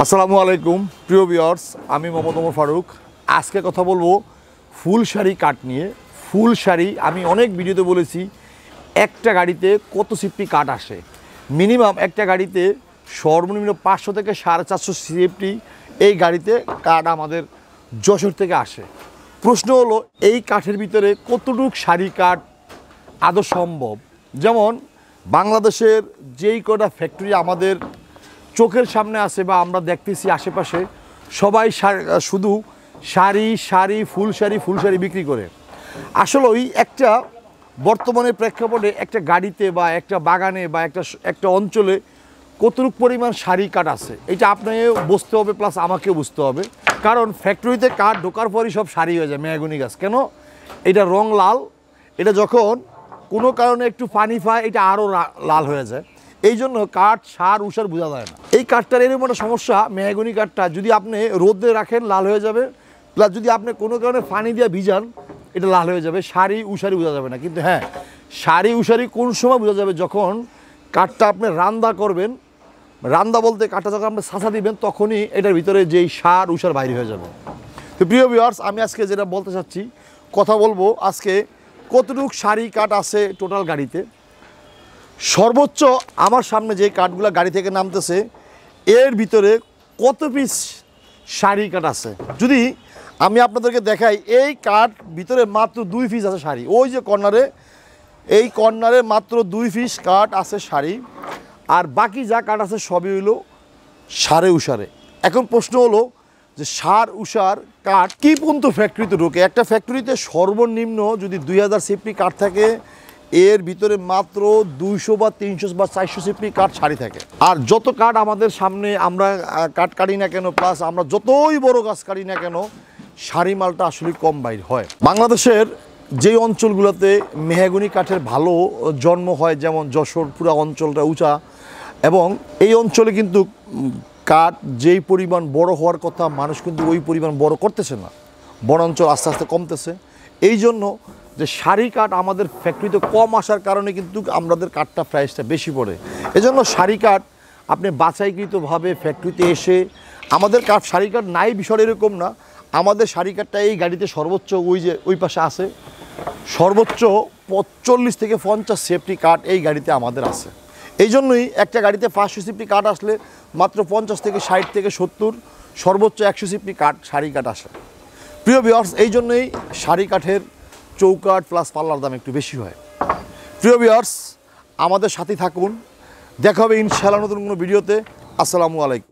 আসসালামু আলাইকুম প্রিয় ভিউয়ার্স, আমি মোহাম্মদ ওমর ফারুক। আজকে কথা বলবো ফুল শাড়ি কাঠ নিয়ে। ফুল শাড়ি আমি অনেক ভিডিওতে বলেছি একটা গাড়িতে কত সিএফটি কাঠ আসে। মিনিমাম একটা গাড়িতে সর্বনিম্ন 500 থেকে 450 সিএফটি এই গাড়িতে কাঠ আমাদের যশোর থেকে আসে। প্রশ্ন হলো এই কাঠের ভিতরে কতটুক শাড়ি কাঠ আদৌ সম্ভব। যেমন বাংলাদেশের যেই কটা ফ্যাক্টরি আমাদের চোখের সামনে আছে বা আমরা দেখতেছি আশেপাশে, সবাই শুধু শাড়ি শাড়ি ফুল শাড়ি বিক্রি করে। আসলে ওই একটা বর্তমানে প্রেক্ষাপটে একটা গাড়িতে বা একটা বাগানে বা একটা অঞ্চলে কতটুকু পরিমাণ শাড়ি কাঠ আছে এটা আপনাকে বুঝতে হবে, প্লাস আমাকেও বুঝতে হবে। কারণ ফ্যাক্টরিতে কাঠ ঢোকার পরই সব শাড়ি হয়ে যায় মেহগনি গাছ। কেন? এটা রং লাল, এটা যখন কোনো কারণে একটু পানি পায় এটা আরও লাল হয়ে যায়। এই জন্য কাঠ সার উষার বোঝা যায় না। এই কাঠটার এরকম একটা সমস্যা, মেহগনি কাঠটা যদি আপনি রোদে রাখেন লাল হয়ে যাবে, প্লাস যদি আপনি কোনো কারণে পানি দিয়ে ভিজান এটা লাল হয়ে যাবে। শাড়ি উষারি বোঝা যাবে না। কিন্তু হ্যাঁ, শাড়ি উষারি কোন সময় বোঝা যাবে? যখন কাঠটা আপনি রান্না করবেন, রান্না বলতে কাঠটা যখন আপনি ছাঁচা দিবেন তখনই এটার ভিতরে যেই সার উষার বাইরে হয়ে যাবে। তো প্রিয় ভিউয়ার্স, আমি আজকে যেটা বলতে চাচ্ছি, কথা বলবো আজকে কতটুকু শাড়ি কাঠ আছে টোটাল গাড়িতে। সর্বোচ্চ আমার সামনে যে কাঠগুলো গাড়ি থেকে নামতেছে এর ভিতরে কত পিস শাড়ি কাঠ আছে যদি আমি আপনাদেরকে দেখাই। এই কাঠ ভিতরে মাত্র 2 পিস আছে শাড়ি। ওই যে কর্নারে, এই কর্নারে মাত্র 2 পিস কাঠ আছে শাড়ি, আর বাকি যা কাঠ আছে সবই হইলো সারে উষারে। এখন প্রশ্ন হলো যে সার উষার কাঠ কী পর্যন্ত ফ্যাক্টরিতে ঢোকে? একটা ফ্যাক্টরিতে সর্বনিম্ন যদি 2000 সিএফটি কাঠ থাকে, এর ভিতরে মাত্র 200 বা 300 বা 400 সিএফটি কাঠ শাড়ি থাকে। আর যত কাঠ আমাদের সামনে আমরা কাঠ কাটি না কেন, প্লাস আমরা যতই বড় গাছ কাটি না কেন, শাড়ি মালটা আসলে কম বাইর হয়। বাংলাদেশের যেই অঞ্চলগুলোতে মেহগনি কাঠের ভালো জন্ম হয়, যেমন যশোর পুরা অঞ্চলটা উঁচা, এবং এই অঞ্চলে কিন্তু কাঠ যেই পরিমাণ বড় হওয়ার কথা মানুষ কিন্তু ওই পরিমাণ বড় করতেছে না, বনাঞ্চল আস্তে আস্তে কমতেছে। এই জন্য যে শাড়ি কাঠ আমাদের ফ্যাক্টরিতে কম আসার কারণে কিন্তু আমাদের কাঠটা প্রাইসটা বেশি পড়ে। এজন্য শাড়ি কাঠ আপনি বাছাইকৃতভাবে ফ্যাক্টরিতে এসে, আমাদের কাঠ শাড়ি কাঠ নাই বিষয় এরকম না, আমাদের শাড়ি কাঠটা এই গাড়িতে সর্বোচ্চ ওই যে ওই পাশে আছে, সর্বোচ্চ 40 থেকে 50 সিএফটি কাঠ এই গাড়িতে আমাদের আছে। এই জন্যই একটা গাড়িতে 500 সিএফটি কাঠ আসলে মাত্র 50 থেকে 60 থেকে 70, সর্বোচ্চ 100 সিএফটি কাঠ শাড়ি কাঠ আসে। প্রিয় ভিউয়ার্স, এই জন্যই শাড়ি কাঠের চৌকাঠ প্লাস পাল্লার দাম একটু বেশি হয়। প্রিয় ভিউয়ার্স, আমাদের সাথে থাকুন, দেখা হবে ইনশাআল্লাহ নতুন কোনো ভিডিওতে। আসসালামু আলাইকুম।